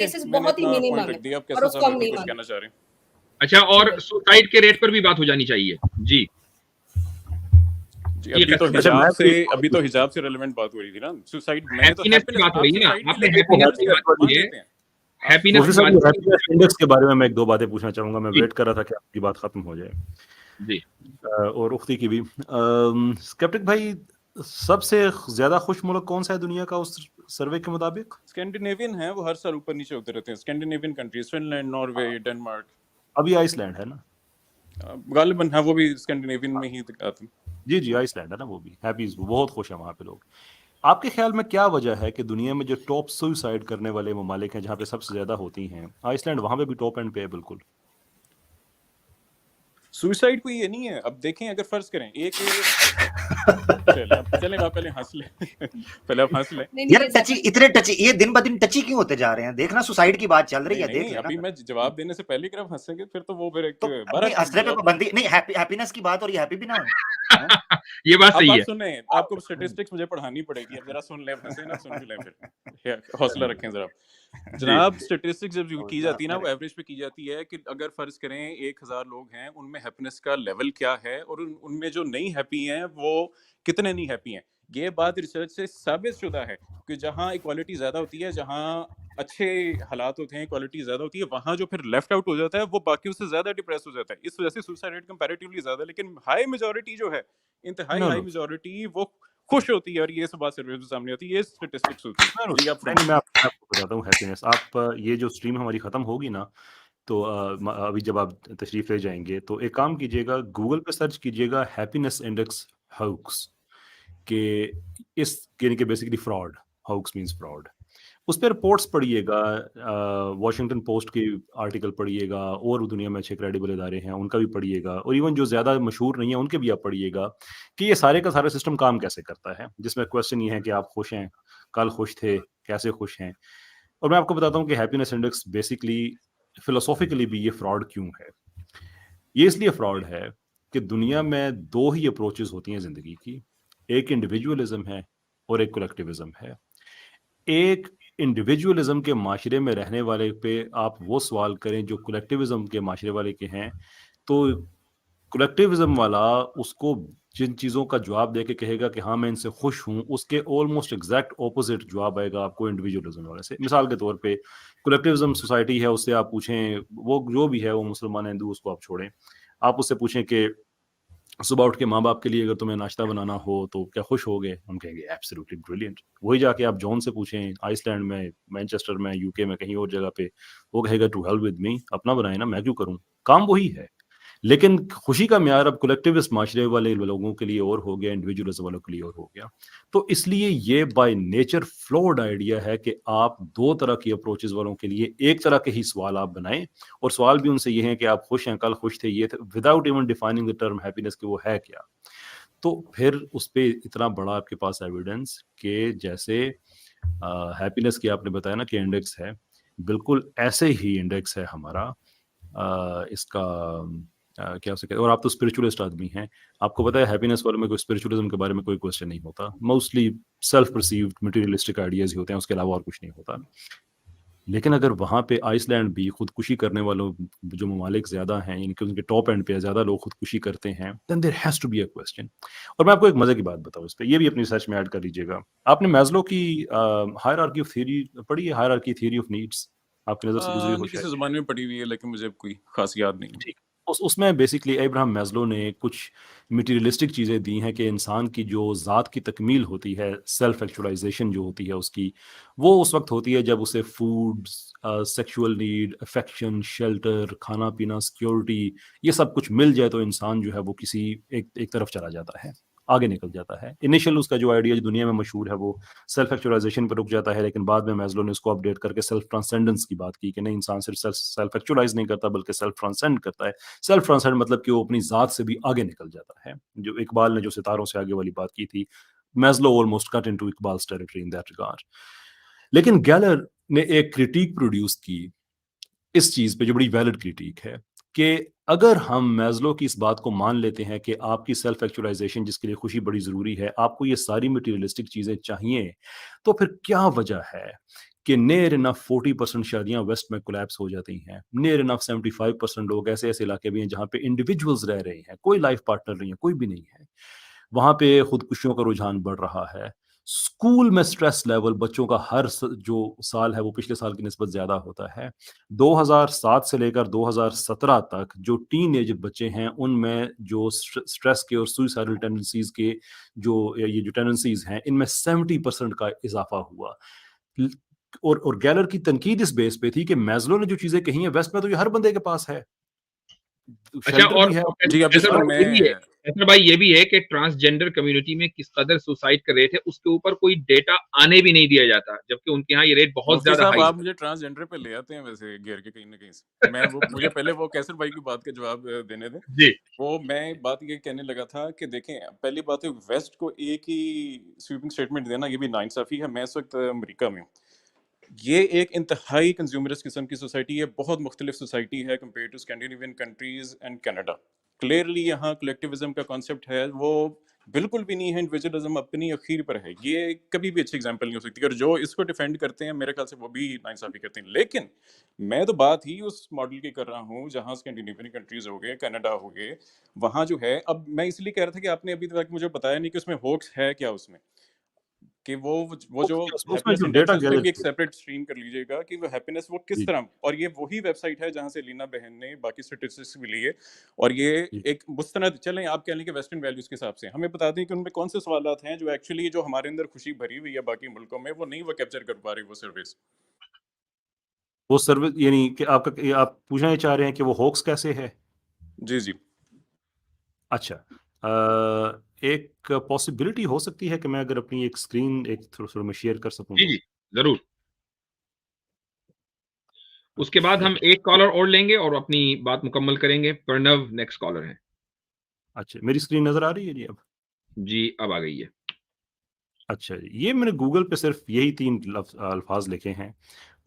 Cases मैंने बहुत ही अपना मिनिमम पॉइंट है रख दिया, आप और कैसा उसको साहब हम बिल्कुल नहीं कुछ मानते। कहना चाह रहे हैं? अच्छा, और सुसाइड के रेट पर भी बात हो जानी चाहिए जी। जी, ये अभी तो कस्टमर अच्छा, मैं हिजाब से रेलेवेंट बात हो रही थी ना। सुसाइड मैंने तो हैप्पीनेस की बात हो आप रही है ना, सुसाइड भी आपने लेते हैं, हैप्पीनेस फर्ज की करें, बात मान की है, लेते हैं। आप हैप्पीनेस मुफ्ती की साहब, बात ये की है हैप्पीनेस इंडेक्स के बारे में मैं एक दो बातें पूछना चाहूंगा। मैं जी वेट कर रहा था कि आपकी बात खत्म हो जाए जी। और उख्ती की भी। स्केप्टिक भाई, सबसे ज्यादा खुश मुल्क कौन सा है दुनिया का उस सर्वे के मुताबिक? स्कैंडिनेवियन है, वो हर साल ऊपर नीचे होते रहते हैं। Scandinavian countries, Finland, Norway, Denmark, अभी आइसलैंड है ना? गालिबन है वो भी स्कैंडिनेवियन में ही आते हैं। जी जी, आइसलैंड है ना, वो भी हैप्पी, बहुत खुश है वहाँ पे लोग। आपके ख्याल में क्या वजह है कि दुनिया में जो टॉप सुसाइड करने वाले ममालिक हैं, जहाँ पे सबसे ज्यादा होती हैं, आइसलैंड वहाँ पे भी टॉप एंड पे है बिल्कुल? सुसाइड कोई ये नहीं है। अब देखें, अगर फर्ज करें चले आप पहले हंस ले पहले आप हंस ले। यार टची, इतने टची, ये दिन ब दिन टची क्यों होते जा रहे हैं? देखना, सुसाइड की बात चल रही है, देख नहीं, लेना। अभी मैं जवाब देने से पहले अगर आप हंसेंगे फिर तो वो फिर एक तो अपनी हंसने पे पाबंदी नहीं, हैप्पीनेस की बात, और ये हैप्पी भी ना हो। ये बात अब सही आप है। सुन, आपको स्टैटिस्टिक्स मुझे पढ़ानी पड़ेगी। अब जरा सुन ले, अब हंसे ना, सुन भी लें, फिर हौसला रखें जरा। जनाब, स्टैटिस्टिक्स जब की जाती है ना, वो एवरेज पे की जाती है कि अगर फर्ज करें 1000 लोग हैं, उनमें हैप्पीनेस का लेवल क्या है और उनमें जो नहीं हैप्पी हैं वो कितने नहीं हैप्पी हैं। ये बात रिसर्च से साबित शुदा है कि जहाँ इक्वालिटी ज्यादा होती है, जहाँ अच्छे हालात होते हैं, क्वालिटी ज्यादा होती है, वहां जो फिर लेफ्ट आउट हो जाता है वो बाकी उससे ज्यादा डिप्रेस हो जाता है। इस वजह से सुसाइड रेट कंपैरेटिवली ज्यादा। लेकिन हाई मेजॉरिटी जो है, इंतहाई हाई मेजॉरिटी, वो खुश होती है। और ये सब बात सर्वे में सामने आती है, ये स्टैटिस्टिक्स होती है। जी, आप नहीं, मैं आपको बताता हूँ हैप्पीनेस। आप ये जो स्ट्रीम हमारी खत्म होगी ना, तो अभी जब आप तशरीफ ले जाएंगे तो एक काम कीजिएगा, गूगल पे सर्च कीजिएगा हैप्पीनेस इंडेक्स हाउक्स के, इस यानी कि बेसिकली फ्रॉड, हाउक्स मींस फ्रॉड। उस पर रिपोर्ट्स पढ़िएगा, वॉशिंगटन पोस्ट की आर्टिकल पढ़िएगा, और दुनिया में अच्छे क्रेडिबल इदारे हैं उनका भी पढ़िएगा, और इवन जो ज़्यादा मशहूर नहीं है उनके भी आप पढ़िएगा कि ये सारे का सारा सिस्टम काम कैसे करता है। जिसमें क्वेश्चन ये है कि आप खुश हैं, कल खुश थे, कैसे खुश हैं। और मैं आपको बताता हूँ कि हैप्पीनेस इंडेक्स बेसिकली फिलोसॉफिकली भी ये फ्रॉड क्यों है। ये इसलिए फ्रॉड है कि दुनिया में दो ही अप्रोचेस होती हैं ज़िंदगी की, एक इंडिविजुअलिज्म है और एक कलेक्टिविज्म है। एक इंडिविजुअलिज्म के माशरे में रहने वाले पे आप वो सवाल करें जो कलेक्टिविज्म के माशरे वाले के हैं, तो कलेक्टिविज्म वाला उसको जिन चीज़ों का जवाब दे के कहेगा कि हाँ मैं इनसे खुश हूँ, उसके ऑलमोस्ट एग्जैक्ट ऑपोजिट जवाब आएगा आपको इंडिविजुअलिज्म वाले से। मिसाल के तौर पे कलेक्टिविज्म सोसाइटी है, उससे आप पूछें, वो जो भी है, वो मुसलमान हिंदू, उसको आप छोड़ें, आप उससे पूछें कि सुबह उठ के माँ बाप के लिए अगर तुम्हें नाश्ता बनाना हो तो क्या खुश होगे? हम कहेंगे एब्सोल्युटली ब्रिलियंट। वही जाके आप जॉन से पूछें, आइसलैंड में, मैनचेस्टर में, यूके में, कहीं और जगह पे, वो कहेगा टू हेल विद मी, अपना बनाए ना, मैं क्यों करूं, काम वही है। लेकिन खुशी का म्यार अब कलेक्टिविस्ट माशरे वाले लोगों के लिए और हो गया, इंडिविजुअलिज्म वालों के लिए और हो गया। तो इसलिए ये बाय नेचर फ्लॉड आइडिया है कि आप दो तरह की अप्रोचेस वालों के लिए एक तरह के ही सवाल आप बनाएं, और सवाल भी उनसे ये है कि आप खुश हैं, कल खुश थे, ये थे, without even defining the term happiness कि वो है क्या। तो फिर उस पे इतना बड़ा आपके पास एविडेंस कि जैसे हैप्पीनेस की आपने बताया ना कि इंडेक्स है, बिल्कुल ऐसे ही इंडेक्स है हमारा इसका क्या सकते हैं। और आप तो स्पिरिचुअलिस्ट आदमी हैं, आपको पता है हैप्पीनेस वालों में कोई स्पिरिचुअलिज्म के बारे में कोई क्वेश्चन नहीं होता, mostly self perceived materialistic ideas ही होते हैं, उसके अलावा और कुछ नहीं होता। लेकिन अगर वहाँ पे आइसलैंड भी खुदकुशी करने वालों जो ममालिक ज़्यादा हैं, यानी कि उनके टॉप एंड पे ज़्यादा लोग खुदकुशी करते हैं, then there has to be a question. और मैं आपको एक मज़े की बात बताऊँ इस पे, ये भी अपनी रिसर्च में ऐड कर लीजिएगा। आपने मैस्लो की हायरार्की ऑफ थ्योरी पढ़ी है? हायरार्की थ्योरी ऑफ नीड्स आपकी नज़र से गुजरी हो किसी शायद। ज़बान में पढ़ी हुई है, लेकिन मुझे कोई खास याद नहीं है। ठीक। उसमें बेसिकली अब्राहम मैस्लो ने कुछ मटेरियलिस्टिक चीज़ें दी हैं कि इंसान की जो ज़ात की तकमील होती है, सेल्फ एक्चुअलाइजेशन जो होती है उसकी, वो उस वक्त होती है जब उसे food, sexual need, affection, shelter, खाना पीना, सिक्योरिटी, ये सब कुछ मिल जाए तो इंसान जो है वो किसी एक तरफ चला जाता है, आगे निकल जाता है। इनिशियल उसका जो आइडिया जो दुनिया में मशहूर है वो सेल्फ एक्चुअलाइजेशन पर रुक जाता है, लेकिन बाद में मैस्लो ने उसको अपडेट करके सेल्फ ट्रांसेंडेंस की बात की कि नहीं, इंसान सिर्फ सेल्फ एक्चुअलाइज नहीं करता बल्कि सेल्फ ट्रांसेंड करता है। सेल्फ ट्रांसेंड मतलब कि वो अपनी ज़ात से भी आगे निकल जाता है। जो इकबाल ने जो सितारों से आगे वाली बात की थी, Maslow almost cut into Iqbal's territory in that regard. लेकिन गैलर ने एक क्रिटिक प्रोड्यूस की इस चीज पे, जो बड़ी वैलिड क्रिटिक है, कि अगर हम मैस्लो की इस बात को मान लेते हैं कि आपकी सेल्फ एक्चुअलाइजेशन जिसके लिए खुशी बड़ी ज़रूरी है, आपको ये सारी मटेरियलिस्टिक चीज़ें चाहिए, तो फिर क्या वजह है कि नियर इनफ 40% शादियां वेस्ट में कोलैप्स हो जाती हैं, नियर इनफ 75% लोग ऐसे ऐसे इलाके भी हैं जहाँ पे इंडिविजुअल्स रह रहे हैं, कोई लाइफ पार्टनर नहीं है, कोई भी नहीं है, वहाँ पे खुदकुशियों का रुझान बढ़ रहा है। स्कूल में स्ट्रेस लेवल बच्चों का जो साल है वो पिछले साल की निस्बत ज़्यादा होता है। 2007 से लेकर 2017 तक जो टीन एज बच्चे हैं उनमें जो स्ट्रेस के और सुइसाइडल टेंडेंसीज के ये जो टेंडेंसीज हैं इनमें 70% का इजाफा हुआ। और गैलर की तनकीद इस बेस पे थी कि मैस्लो ने जो चीजें कही हैं वेस्ट में तो ये हर बंदे के पास है, अच्छा, शेल्टर और भी है। जी आप फैसल बिल्कुल भाई ये भी है, मैं फैसल भाई ये भी है कि ट्रांसजेंडर कम्युनिटी में किस कदर सुसाइड कर रहे थे उसके ऊपर कोई डेटा आने भी नहीं दिया जाता, जबकि उनके यहाँ ये रेट बहुत मुफ्ती ज्यादा साहब हाई आप है। मुझे ट्रांसजेंडर पे ले आते हैं वैसे घेर के कहीं ना कहीं से। मैं वो मुझे पहले वो कैसर भाई की बात का जवाब देने दें। जी वो मैं बात ये कहने लगा था कि देखें पहली बात है वेस्ट को एक ही स्वीपिंग स्टेटमेंट देना ये भी नाइंसाफी है। मैं इस वक्त अमेरिका में हूँ। ये एक इंतहाई कंज्यूमरिस्ट किस्म की सोसाइटी है, बहुत मुख्तलिफ सोसाइटी है compare to Scandinavian countries and Canada. Clearly यहाँ कलेक्टिविज्म का कॉन्सेप्ट है वो बिल्कुल भी नहीं है, इंडिविजुअलिज्म अपनी अखीर पर है। ये कभी भी अच्छी एग्जांपल नहीं हो सकती और जो इसको डिफेंड करते हैं मेरे ख्याल से वो भी नाइंसाफी करते हैं। लेकिन मैं तो बात ही उस मॉडल की कर रहा हूँ जहाँ स्कैंडिनेवियन कंट्रीज हो गए, कनाडा हो गए, वहाँ जो है। अब मैं इसलिए कह रहा था कि आपने अभी तक मुझे बताया नहीं कि उसमें होक्स है क्या, उसमें कि वो जो उसमें हैप्पीनेस जो इंडेक्स डेटा है उस पर गैदर भी एक सेपरेट स्ट्रीम कर लीजिएगा कि वो हैप्पीनेस वो किस जी तरह। और ये वही वेबसाइट है जहां से लीना बहन ने बाकी स्टैटिस्टिक्स भी लिए और ये जी एक मुस्तनद चलें आप कह लें कि वेस्टर्न वैल्यूज के हिसाब से हमें बता दें कि उनमें कौन से सवालात हैं जो एक्चुअली जो हमारे अंदर खुशी भरी हुई है बाकी मुल्कों में वो नहीं वो कैप्चर कर पा रही वो सर्विस। वो सर्विस यानी कि ये आप पूछना ये चाह रहे हैं कि वो होक्स कैसे है। जी जी अच्छा, एक पॉसिबिलिटी हो सकती है कि मैं अगर अपनी एक स्क्रीन एक थोड़ा मैं शेयर कर सकूं जी तो। जी जरूर। उसके बाद अच्छा हम एक कॉलर और लेंगे और अपनी बात मुकम्मल करेंगे। प्रणव नेक्स्ट कॉलर है। अच्छा, मेरी स्क्रीन नजर आ रही है जी अब। जी अब आ गई है। अच्छा जी, ये मैंने गूगल पे सिर्फ यही 3 अल्फाज लिखे हैं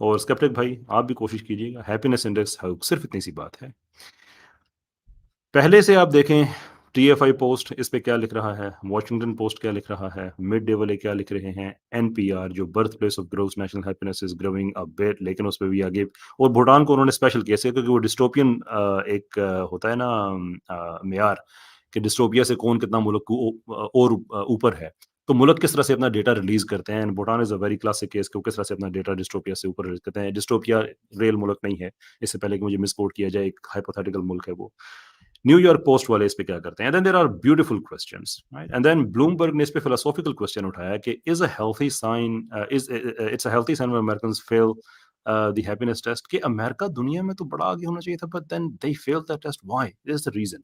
और स्केप्टिक भाई आप भी कोशिश कीजिएगा, हैप्पीनेस इंडेक्स हाउ, सिर्फ इतनी सी बात है। पहले से आप देखें टीएफआई पोस्ट इस पे क्या लिख रहा है, वॉशिंगटन पोस्ट क्या लिख रहा है, मिड डे वाले क्या लिख रहे हैं, एनपीआर जो birth place of gross national happiness is growing a bit, लेकिन उस पे भी आगे। और भूटान को उन्होंने स्पेशल किया क्योंकि वो डिस्टोपियन एक होता है ना मेयार कि डिस्टोपिया से कौन कितना मुल्क और ऊपर है, तो मुल्क किस तरह से अपना डेटा रिलीज करते हैं। Bhutan is a very classic case कि वो किस तरह से अपना डेटा डिस्टोपिया से ऊपर रिलीज करते हैं। डिस्टोपिया रियल मुल्क नहीं है, इससे पहले कि मुझे मिसकोट किया जाए, एक हाइपोथेटिकल मुल्क है वो। न्यूयॉर्क पोस्ट वाले इस पे क्या करते हैं, and then there are beautiful questions, right. And then Bloomberg ने इस पे फिलोसॉफिकल क्वेश्चन उठाया कि is a healthy sign is it's a healthy sign when Americans fail the happiness test, कि अमेरिका दुनिया में तो बड़ा आगे होना चाहिए था but then they fail that test, why, this is the reason.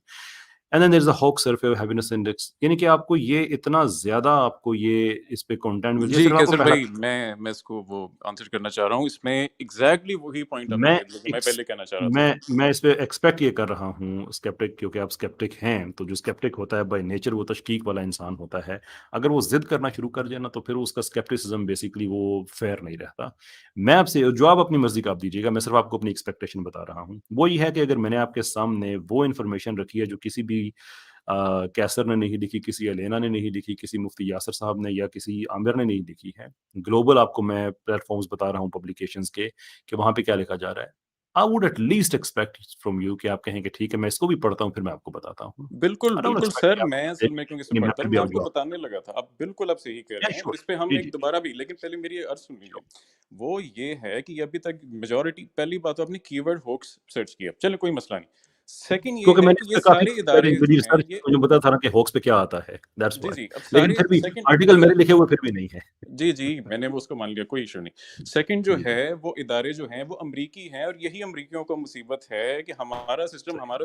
And then there is a hawk survey happiness index, यानी कि आपको ये इतना ज्यादा आपको ये इस पे कंटेंट मिल जाए। जी सिर्फ आपको कैसर पहला भाई मैं इसको वो आंसर करना चाह रहा हूँ। इसमें एग्जैक्टली वही पॉइंट आपने मैं कह दिया जो मैं पहले कहना चाह रहा था। मैं इस पे एक्सपेक्ट ये कर रहा हूँ स्केप्टिक, क्योंकि आप स्केप्टिक हैं, तो जो स्केप्टिक होता है बाय नेचर वो तशकीक वाला इंसान होता है। अगर वो जिद करना शुरू कर जाए ना तो फिर उसका स्केप्टिसिज्म बेसिकली वो फेयर नहीं रहता। मैं आपसे जो आप अपनी मर्जी का आप दीजिएगा, मैं सिर्फ आपको अपनी एक्सपेक्टेशन बता रहा हूँ। वो ये है कि अगर मैंने आपके सामने वो इन्फॉर्मेशन रखी है जो किसी भी कैसर ने नहीं लिखी, किसी अलेना ने नहीं लिखी, किसी मुफ्ती यासर साहब ने या किसी आमिर ने नहीं लिखी है, ग्लोबल आपको मैं प्लेटफॉर्म्स बता रहा हूँ पब्लिकेशंस के कि वहां पे क्या लिखा जा रहा है, I would at least expect from you कि आप कहें कि ठीक है मैं इसको भी पढ़ता हूँ फिर मैं आपको बताता हूँ। बिल्कुल आई डोंट बिल्कुल एक्सपेक्ट सर, कि आप मैं मुझे असल में क्योंकि इसे ये मैं पढ़ता फिर हूँ भी मैं आउट आपको बताने लगा था। आप बिल्कुल आप सही कह या रहे हैं और श्योर इस पे हम जी एक जी दोबारा भी, लेकिन पहले मेरी अर्ज सुन लीजिए। वो ये है कि अभी तक मेजोरिटी, पहली बात तो आपने कीवर्ड होक्स सर्च किया, चलो कोई मसला नहीं। सेकंड ये क्योंकि है मैंने कि इस ये पे काफी सारे मेरी इदारे मेरी जो हैं रिसर्च ये, मुझे पता था ना कि हॉक्स पे क्या आता है, दैट्स जी व्हाई। जी अब लेकिन सारे फिर भी सेकंड, आर्टिकल मेरे लिखे हुए फिर भी नहीं है। जी जी मैंने वो उसको मान लिया, कोई इशू नहीं। सेकंड जो जी है जी वो इदारे जो हैं वो अमरीकी हैं और यही अमरीकियों को मुसीबत है कि सही हमारा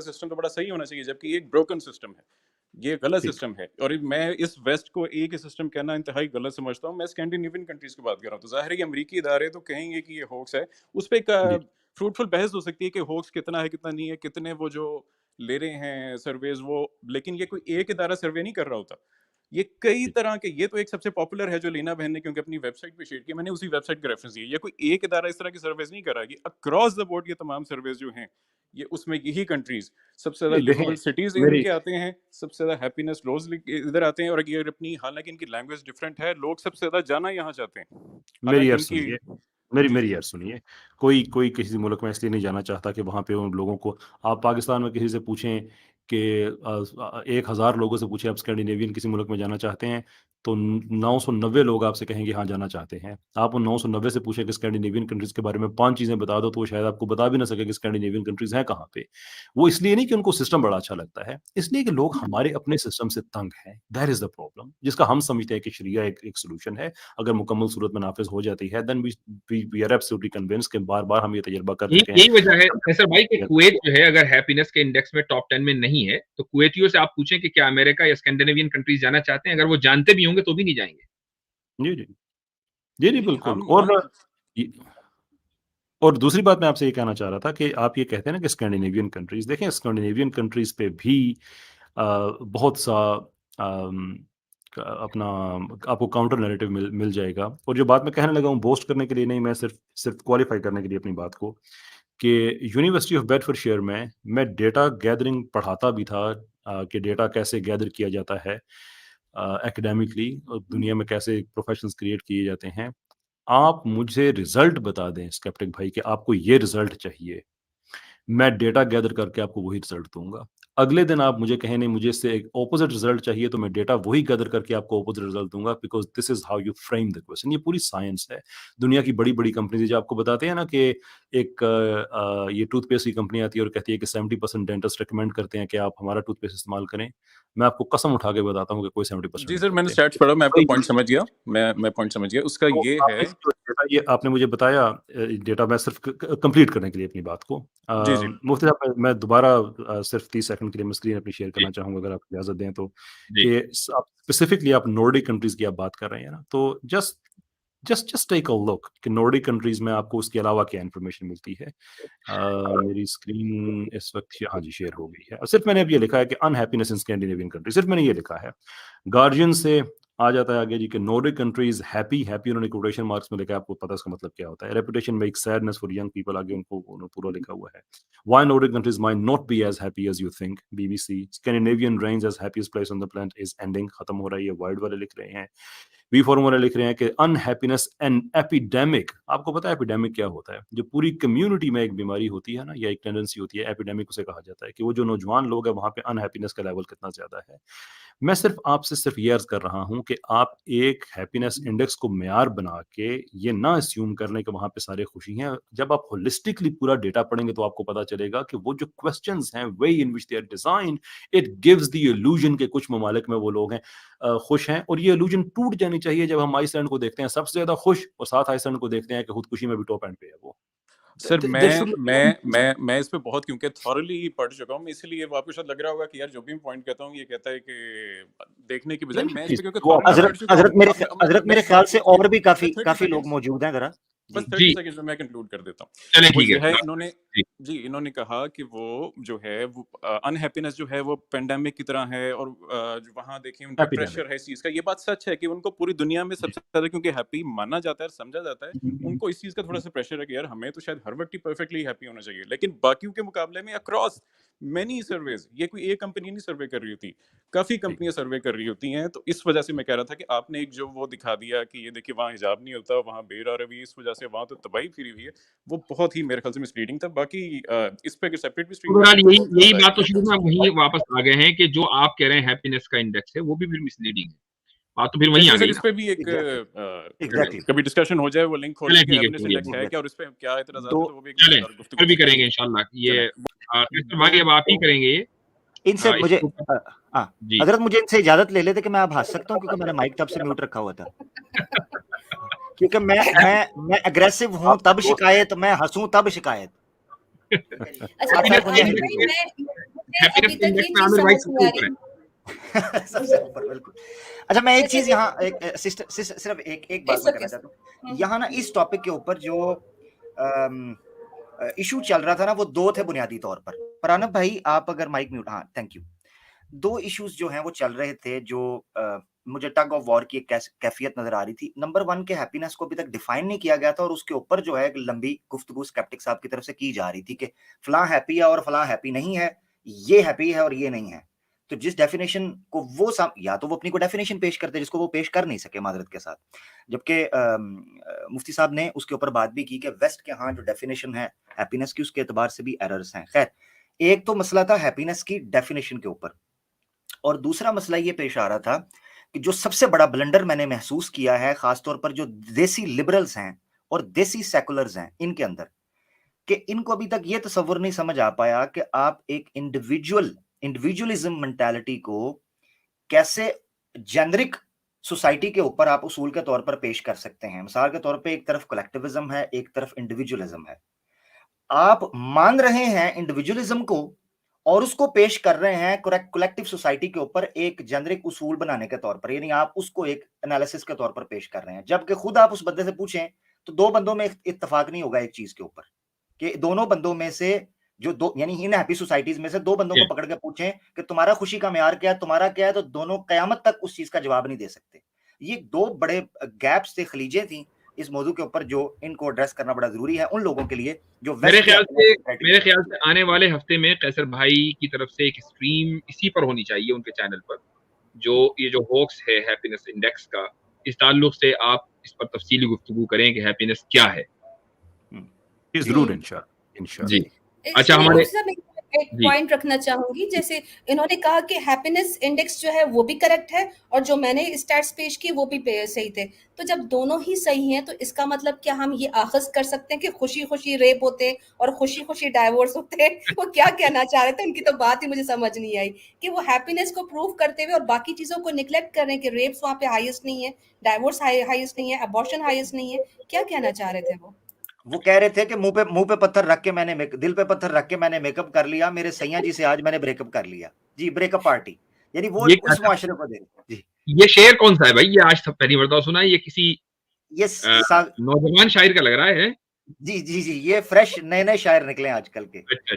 सिस्टम तो बड़ा सही होना चाहिए जबकि ये एक ब्रोकन सिस्टम है, ये गलत ठीक सिस्टम है। और मैं इस वेस्ट को एक ही सिस्टम कहना इंतहाई गलत समझता हूँ। मैं स्कैंडिनेवियन कंट्रीज की बात कर रहा हूँ, तो जाहिर है कि अमरीकी इदारे तो कहेंगे कि ये होक्स है। उस पर जी एक फ्रूटफुल बहस हो सकती है कि होक्स कितना है कितना नहीं है, कितने वो जो ले रहे हैं सर्वेज वो, लेकिन ये कोई एक इदारा सर्वे नहीं कर रहा होता, ये कई जी तरह के। ये तो एक सबसे पॉपुलर है जो लीना बहन ने क्योंकि अपनी वेबसाइट पे शेयर किया, मैंने उसी वेबसाइट का रेफरेंस दिया। ये कोई एक इदारा इस तरह की सर्वेज नहीं कर रहा है, ये अक्रॉस द बोर्ड ये तमाम सर्वेज जो हैं ये उसमें यही कंट्रीज सबसे ज्यादा नहीं देखें लिवेबल सिटीज मेरी इनके आते हैं, सबसे ज्यादा हैप्पीनेस लोज इधर आते हैं। और ये अपनी, हालांकि इनकी लैंग्वेज डिफरेंट है, लोग सबसे ज्यादा जाना यहाँ चाहते हैं, मेरी हालांकि अर्ज इनकी, सुनिए, मेरी यार सुनिए, कोई किसी मुल्क में इसलिए नहीं जाना चाहता कि वहाँ पे उन लोगों को, आप पाकिस्तान में किसी से पूछें कि 1000 लोगों से पूछें आप स्कैंडिनेवियन किसी मुल्क में जाना चाहते हैं, तो 990 लोग आपसे कहेंगे हाँ जाना चाहते हैं। आप उन 990 से पूछें कि स्कैंडिनेवियन कंट्रीज़ के बारे में 5 चीज़ें बता दो, तो वो शायद आपको बता भी ना सके कि स्कैंडिनेवियन कंट्रीज़ हैं कहाँ पे। वो इसलिए नहीं कि उनको सिस्टम बड़ा अच्छा लगता है, इसलिए कि लोग हमारे अपने सिस्टम से तंग हैं। दैट इज़ द प्रॉब्लम, जिसका हम समझते हैं कि शरिया एक सॉल्यूशन है। अगर मुकम्मल सूरत में नाफिज हो जाती है, then we are absolutely convinced कि बार-बार हम ये तजुर्बा कर चुके हैं। यही वजह है फैसल भाई कि कुवैत जो है अगर हैप्पीनेस के इंडेक्स में टॉप 10 में नहीं है, तो कुवैतियों से आप पूछें कि क्या अमेरिका या स्कैंडिनेवियन कंट्रीज जाना चाहते हैं, अगर वो जानते भी होंगे तो भी नहीं जाएंगे। जी, जी। जी, जी, नहीं, बिल्कुल। हम ये और दूसरी बात मैं आपसे ये कहना चाह रहा था कि आप ये कहते हैं ना कि स्कैंडिनेवियन कंट्रीज़, देखें स्कैंडिनेवियन कंट्रीज़ पे भी बहुत सा अम, अपना आपको काउंटर नैरेटिव मिल जाएगा। और जो बात मैं कहने लगा हूँ बोस्ट करने के लिए नहीं, मैं सिर्फ क्वालिफाई करने के लिए अपनी बात को, कि यूनिवर्सिटी ऑफ बेडफोर्डशायर में मैं डेटा गैदरिंग पढ़ाता भी था, कि डेटा कैसे गैदर किया जाता है एकेडमिकली, और दुनिया में कैसे प्रोफेशंस क्रिएट किए जाते हैं। आप मुझे रिजल्ट बता दें स्केप्टिक भाई कि आपको ये रिजल्ट चाहिए, मैं डेटा गैदर करके आपको वही रिजल्ट दूँगा। अगले दिन आप मुझे कहें नहीं मुझे इससे एक ऑपोज़िट रिजल्ट चाहिए, तो मैं डेटा वही गैदर करके आपको ऑपोज़िट रिजल्ट दूँगा, because this is how you frame the question. ये पूरी साइंस है। दुनिया की बड़ी-बड़ी कंपनीज़ जो आपको बताते हैं ना कि एक ये टूथपेस्ट की कंपनी आती है और कहती है कि 70% डेंटिस्ट रिकमेंड करते हैं कि आप हमारा टूथपेस्ट इस्तेमाल करें। मैं आपको कसम उठा के बताता हूँ कि कोई 70% जी नहीं सर, मैंने करते। स्टैट्स पढ़ा, मैं आपका कोई पॉइंट समझ गया। मैं पॉइंट समझ गया। उसका तो ये आपने है जो डेटा ये आपने मुझे बताया, डेटा मैं सिर्फ कंप्लीट करने के लिए अपनी बात को, जी, जी। मुफ्ती साहब मैं दोबारा सिर्फ 30 सेकंड के लिए मैं स्क्रीन अपनी शेयर जी, करना चाहूँगा अगर आप इजाज़त दें तो, जी। कि आप स्पेसिफिकली आप नॉर्डिक कंट्रीज़ की आप बात कर रहे हैं ना, तो just just take a look कि नॉर्डिक कंट्रीज़ में आपको उसके अलावा क्या इन्फॉर्मेशन मिलती है। मेरी स्क्रीन इस वक़्त हाँ जी, शेयर हो गई है। और सिर्फ मैंने अब ये लिखा है कि अनहैप्पीनेस इन स्कैंडिनेवियन कंट्री, सिर्फ मैंने ये लिखा है। गार्जियन से आ जाता है आगे जी कि नॉर्डिक कंट्रीज हैप्पी उन्होंने कोटेशन मार्क्स में लिखा है, आपको पता है इसका मतलब क्या होता है। Reputation make sadness for young people, आगे उनको उन्होंने पूरा लिखा हुआ है। Why Nordic countries might not be as happy as you think, BBC. Scandinavian range as happiest place on the planet is ending, खत्म हो रहा है, ये वर्ल्ड वाले लिख रहे हैं। वी फॉर्मूला लिख रहे हैं कि अनहैप्पीनेस एंड एपिडेमिक, आपको पता है एपिडेमिक क्या होता है? जो पूरी कम्युनिटी में एक बीमारी होती है ना, या एक टेंडेंसी होती है, एपिडेमिक उसे कहा जाता है, कि वो जो नौजवान लोग हैं वहां पे अनहैप्पीनेस का लेवल कितना ज्यादा है। मैं सिर्फ आपसे सिर्फ ये अर्ज कर रहा हूं कि आप एक हैप्पीनेस इंडेक्स को मेयार बना के ये ना अस्यूम कर लें कि वहां पे सारे खुशी हैं। जब आप होलिस्टिकली पूरा डेटा पढ़ेंगे तो आपको पता चलेगा कि वो जो क्वेश्चंस हैं, way in which they are designed, it gives the illusion के कुछ ममालिक में वो लोग हैं खुश हैं, और ये इल्यूजन टूट जानी चाहिए जब हम आइसलैंड को देखते हैं सबसे ज्यादा खुश, और साथ आइसलैंड को देखते हैं कि खुदकुशी में भी टॉप एंड पे है वो। सर, देयर शुड मैं इस पे बहुत क्योंकि थॉरली पढ़ चुका हूँ, इसलिए वो आपको शायद लग रहा होगा कि यार जो भी मैं पॉइंट कहता हूँ ये कहता है कि देखने की बजाय नहीं मैं इस प्लीज पे क्योंकि वो थॉरली हजरत पढ़ चुका हजरत हूँ। मेरे अब हजरत मैं मेरे ख्याल से और भी मैं 30 काफी लोग सेकंड्स मौजूद हैं जरा बस जी 30 जी, सेकंड्स में मैं कंक्लूड कर देता हूँ। चलें वो ठीक जो है। है इन्होंने जी, जी, इन्होंने कहा कि वो जो है वो अनहैप्पीनेस जो है वो पेंडेमिक की तरह है, और जो वहाँ देखिए उन पे एपिडेमिक। प्रेशर है इस चीज़ का। ये बात सच है कि उनको पूरी दुनिया में जी, सबसे ज़्यादा क्योंकि हैप्पी माना जाता है और समझा जाता है, उनको इस चीज़ का थोड़ा-सा प्रेशर है कि यार हमें तो शायद हर व्यक्ति परफेक्टली हैप्पी होना चाहिए। लेकिन बाकियों के मुकाबले में अक्रॉस मेनी सर्वेज़, ये कोई एक कंपनी नहीं सर्वे कर रही होती, काफ़ी कंपनियाँ सर्वे कर रही होती हैं। तो इस वजह से मैं कह रहा था कि आपने एक जो वो दिखा दिया कि ये देखिए वहाँ हिजाब नहीं होता, वहाँ बेरहमी, इस वजह से वहाँ तो तबाही फिरी हुई है। वो बहुत ही मेरे ख्याल से मिसलीडिंग था। बाकी इस पे अगर सेपरेट भी स्ट्रीम बहरहाल करते हैं यही तो यही मजा बात आएगी तो मेरे शुरू ख्याल में से। हम वहीं वापस आ गए हैं कि जो आप कह रहे हैं हैप्पीनेस का इंडेक्स है वो भी फिर मिसलीडिंग है। बात तो फिर वहीं आ चलिए सर, गई इस ना। पे भी एक एग्जैक्टली चलें, एग्जैक्टली कभी डिस्कशन हो जाए, वो लिंक खोल चलें के ठीक है, हैप्पीनेस चलिए। इंडेक्स है क्या और इस पे क्या एतराज़ात दो है, तो वो भी एक चलें, मज़ेदार गुफ्तगू कल भी होगी। करेंगे इंशाल्लाह। ये चलें। फैसल दो भाई अब आप ही करेंगे ये इनसे मुझे इसके ऊपर। हाँ जी। हजरत मुझे इनसे इजाजत ले लेते कि मैं अब हंस सकता हूँ क्योंकि मैंने माइक तब से म्यूट रखा हुआ था क्योंकि मैं अग्रेसिव हूँ आपका तब दोस्त शिकायत, मैं हंसूं तब शिकायत। अच्छा, साथ हैप्पीनेस साथ का मुझे मुझे हंसी इंडेक्स भी पे मुझे हैप्पीनेस अभी के तक इंडेक्स ये पे चीज आमिर भाई समझ सबसे नहीं आ ऊपर है। रही। सबसे ऊपर बिल्कुल। अच्छा मैं एक अच्छा चीज ये यहाँ एक सिस्टर सिर्फ एक बात इट्स मैं ओके कहना सर। चाहता हूँ यहाँ ना इस टॉपिक के ऊपर जो इशू चल रहा था ना वो दो थे बुनियादी तौर पर। प्राणव भाई आप अगर माइक म्यूट, हाँ थैंक यू। दो इश्यूज जो हैं वो चल रहे थे जो मुझे टग ऑफ वॉर की एक कैफियत नजर आ रही थी। नंबर वन के हैप्पीनेस को अभी तक डिफाइन नहीं किया गया था और उसके ऊपर जो है एक लंबी गुफ्तगू स्केप्टिक साहब की तरफ से की जा रही थी कि फलां हैप्पी है और फलां हैप्पी नहीं है, ये हैप्पी है और ये नहीं है। तो जिस डेफिनेशन को वो या तो वो अपनी को डेफिनेशन पेश करते जिसको वो पेश कर नहीं सके माजरत के साथ, जबकि मुफ्ती साहब ने उसके ऊपर बात भी की कि वेस्ट के यहाँ जो डेफिनेशन है हैप्पीनेस की उसके एतबार से भी एरर्स हैं। खैर, एक तो मसला था हैप्पीनेस की डेफिनेशन के ऊपर, और दूसरा मसला ये पेश आ रहा था कि जो सबसे बड़ा ब्लंडर मैंने महसूस किया है खासतौर पर जो देसी लिबरल्स हैं और देसी सेकुलर्स हैं इनके अंदर, कि इनको अभी तक ये तसव्वुर नहीं समझ आ पाया कि आप एक इंडिविजुअलिज्म मेंटालिटी को कैसे जेनरिक सोसाइटी के ऊपर आप उसूल के तौर पर पेश कर सकते हैं। मिसाल के तौर पे एक तरफ कलेक्टिविज्म है, एक तरफ इंडिविजुअलिज्म है। आप मान रहे हैं इंडिविजुअलिज्म को और उसको पेश कर रहे हैं कलेक्टिव सोसाइटी के ऊपर एक जेनरिक उसूल बनाने के तौर पर, यानी आप उसको एक एनालिसिस के तौर पर पेश कर रहे हैं। जबकि खुद आप उस बंदे से पूछें तो दो बंदों में इत्तेफाक नहीं होगा एक चीज के ऊपर, कि दोनों बंदों में से जो दो, यानी इन हैप्पी सोसाइटीज में से दो बंदों को पकड़ के पूछें कि तुम्हारा खुशी का मेयार क्या है, तुम्हारा क्या है, तो दोनों कयामत तक उस चीज का जवाब नहीं दे सकते। ये दो बड़े गैप्स थे, खलीजें थी इस मौजू के ऊपर, जो इनको एड्रेस करना बड़ा जरूरी है उन लोगों के लिए जो मेरे ख्याल से आने वाले हफ्ते में कैसर भाई की तरफ से एक स्ट्रीम इसी पर होनी चाहिए उनके चैनल पर, जो ये जो होक्स है हैप्पीनेस इंडेक्स का, इस ताल्लुक से आप इस पर तफसीली गुफ्तगू करें कि हैप्पीनेस क्या है। जरूर इंशाल्लाह जी। अच्छा, हमारे एक पॉइंट रखना चाहूंगी, जैसे इन्होंने कहा कि हैप्पीनेस इंडेक्स जो है वो भी करेक्ट है और जो मैंने स्टैट्स पेश किए वो भी सही थे। तो जब दोनों ही सही हैं तो इसका मतलब क्या हम ये आखज कर सकते हैं कि खुशी खुशी रेप होते और खुशी खुशी डाइवोर्स होते? वो क्या कहना चाह रहे थे, उनकी तो बात ही मुझे समझ नहीं आई कि वो हैप्पीनेस को प्रूव करते हुए और बाकी चीजों को निग्लेक्ट कर रहे हैं कि रेप्स वहां पे हाईएस्ट नहीं है, डाइवोर्स हाईएस्ट नहीं है, अबॉर्शन हाईएस्ट नहीं है। क्या कहना चाह रहे थे वो कह रहे थे कि मुंह पे पत्थर रख के मैंने दिल पे पत्थर रख के मैंने मेकअप कर लिया, मेरे सैया जी से आज मैंने ब्रेकअप कर लिया। जी, ब्रेकअप पार्टी, यानी वो उस मुआशरे को दे रहे। जी, ये शेर कौन सा है भाई? ये आज तक पहली बार सुना है, ये किसी ये नौजवान शायर का लग रहा है। जी जी जी, ये फ्रेश नए शायर निकले आजकल के। अच्छा,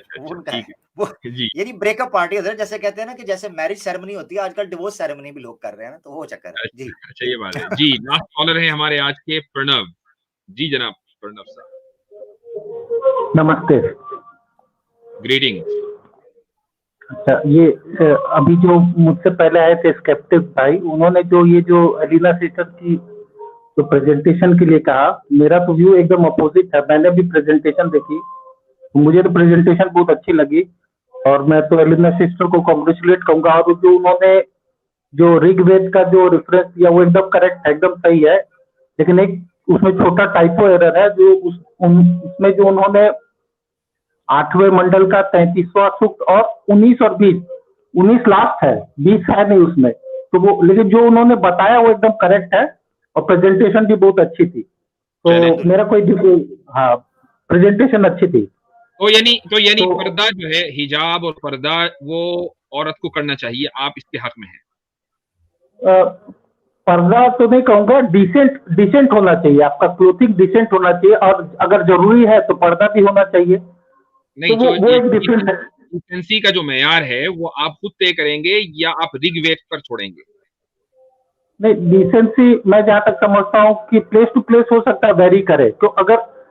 वो यानी ब्रेकअप पार्टी जैसे कहते हैं ना कि जैसे मैरिज सेरेमनी होती है आजकल डिवोर्स सेरेमनी भी लोग कर रहे हैं ना, तो वो चक्कर है। जी अच्छा, ये बात है। जी, लास्ट कॉलर है हमारे आज के प्रणव जी। जनाब प्रणव साहब, नमस्ते, ग्रीटिंग। अच्छा, ये अभी जो मुझसे पहले आए थे स्केप्टिक भाई, उन्होंने जो ये जो एलिना सिस्टर की जो प्रेजेंटेशन के लिए कहा, मेरा तो व्यू एकदम अपोजिट है। मैंने भी प्रेजेंटेशन देखी, मुझे तो प्रेजेंटेशन बहुत अच्छी लगी और मैं तो एलिना सिस्टर को कॉन्ग्रेचुलेट कहूंगा। और जो उन्होंने जो ऋग्वेद का जो रेफरेंस दिया वो एकदम करेक्ट है, एकदम सही है, लेकिन एक उसमें छोटा टाइपो एरर है। जो उसमें जो उन्होंने 8वें मंडल का 33वां सूक्त और 19 और 19 लास्ट है, 20 है नहीं उसमें, तो वो, लेकिन जो उन्होंने बताया वो एकदम करेक्ट है और प्रेजेंटेशन भी बहुत अच्छी थी। तो मेरा कोई हाँ, प्रेजेंटेशन अच्छी थी। तो यानी पर्दा जो है, हिजाब और पर्दा, वो औरत को करना चाहिए, आप इसके हक में हैं? पर्दा तो नहीं कहूंगा, डिसेंट होना चाहिए, आपका क्लोथिंग डिसेंट होना चाहिए, और अगर जरूरी है तो पर्दा भी होना चाहिए। नहीं, तो वो एक डिफरेंट है। डिसेंसी का जो मेयार है वो आप खुद तय करेंगे या आप ऋग्वेद पर छोड़ेंगे? नहीं, डिसेंसी मैं जहां तक समझता हूँ कि प्लेस टू प्लेस हो सकता है, वेरी करे। तो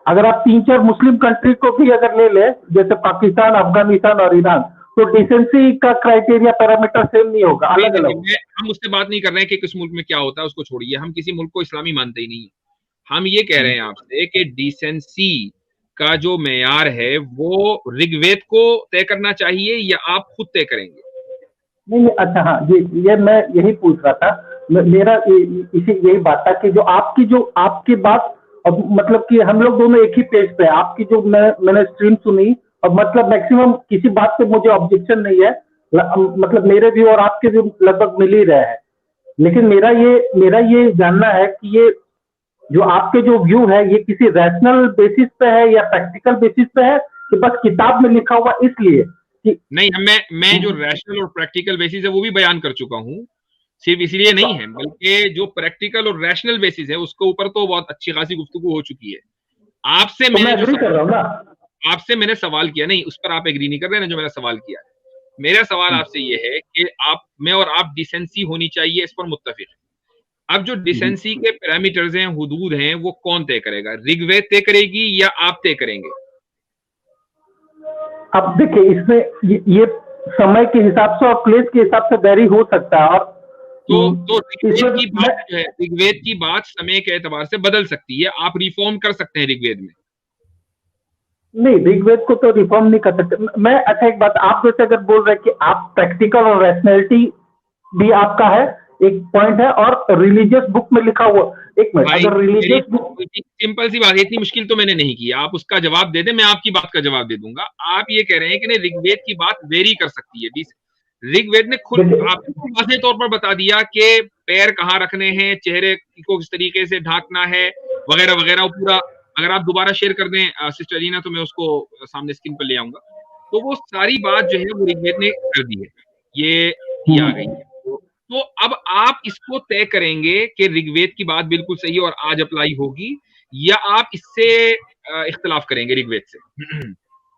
अगर आप 3-4 मुस्लिम कंट्री को भी अगर ले ले, जैसे पाकिस्तान, अफगानिस्तान और ईरान, तो डिसेंसी का क्राइटेरिया पैरामीटर सेम नहीं होगा, अलग अलग। हम उससे बात नहीं कर रहे हैं कि किस मुल्क में क्या होता है, उसको छोड़िए, हम किसी मुल्क को इस्लामी मानते ही नहीं है। हम ये कह रहे हैं आपसे कि डिसेंसी का जो मेयार है वो ऋग्वेद को तय करना चाहिए या आप खुद तय करेंगे? नहीं, अच्छा, हाँ, ये मैं यही पूछ रहा था। मेरा यही बात था कि जो आपकी बात, अब मतलब कि हम लोग दोनों एक ही पेज पे, आपकी जो मैंने स्ट्रीम सुनी, और मतलब मैक्सिमम किसी बात पे मुझे ऑब्जेक्शन नहीं है, मतलब मेरे व्यू और आपके व्यू लगभग मिल ही रहे हैं। लेकिन मेरा ये जानना है कि ये जो आपके जो व्यू है ये किसी रैशनल बेसिस पे है या प्रैक्टिकल बेसिस पे है, कि बस किताब में लिखा हुआ इसलिए कि नहीं, मैं जो रैशनल और प्रैक्टिकल बेसिस है वो भी बयान कर चुका हूँ, सिर्फ इसलिए नहीं है, बल्कि जो प्रैक्टिकल और रैशनल बेसिस है उसके ऊपर तो बहुत अच्छी खासी गुफ्तगू हो चुकी है। आपसे मैंने सवाल किया, नहीं उस पर आप एग्री नहीं कर रहे ना, जो मैंने सवाल किया है, मेरा सवाल आपसे ये है कि मैं और आप डिसेंसी होनी चाहिए, इस पर मुत्तफिक। अब जो डिसेंसी के पैरामीटर्स हैं, हुदूद हैं, वो कौन तय करेगा? ऋग्वेद तय करेगी या आप तय करेंगे? अब देखिए, इसमें ये समय के हिसाब से और प्लेस के हिसाब से वेरी हो सकता है। और तो ऋग्वेद इसमें की बात जो है, ऋग्वेद की बात समय के एतबार से बदल सकती है, आप रिफॉर्म कर सकते हैं ऋग्वेद में। नहीं, ऋग्वेद को तो रिफॉर्म नहीं कर सकते। मैं अच्छा एक बात, आप जैसे अगर बोल रहे हैं कि आप प्रैक्टिकल और रैशनैलिटी भी आपका है, एक पॉइंट है, और रिलीजियस बुक में लिखा हुआ, एक मिनट, भाई अगर रिलीजियस बुक, सिंपल सी बात है, इतनी मुश्किल तो मैंने नहीं की, आप उसका जवाब दे दें, मैं आपकी बात का जवाब दे दूंगा। आप ये कह रहे हैं कि नहीं, ऋग्वेद की बात वेरी कर सकती है। ऋग्वेद ने खुद आपको वाज़ेह तौर पर बता दिया कि पैर कहाँ रखने हैं, चेहरे को किस तरीके से ढांकना है, वगैरह वगैरह। पूरा अगर आप दोबारा शेयर कर दें सिस्टर रीना, तो मैं उसको सामने स्क्रीन पर ले आऊंगा। तो वो सारी बात जो है वो ऋग्वेद ने कर दी है, ये आ गई है। तो अब आप इसको तय करेंगे कि ऋग्वेद की बात बिल्कुल सही और आज अप्लाई होगी, या आप इससे इख्तिलाफ करेंगे ऋग्वेद से।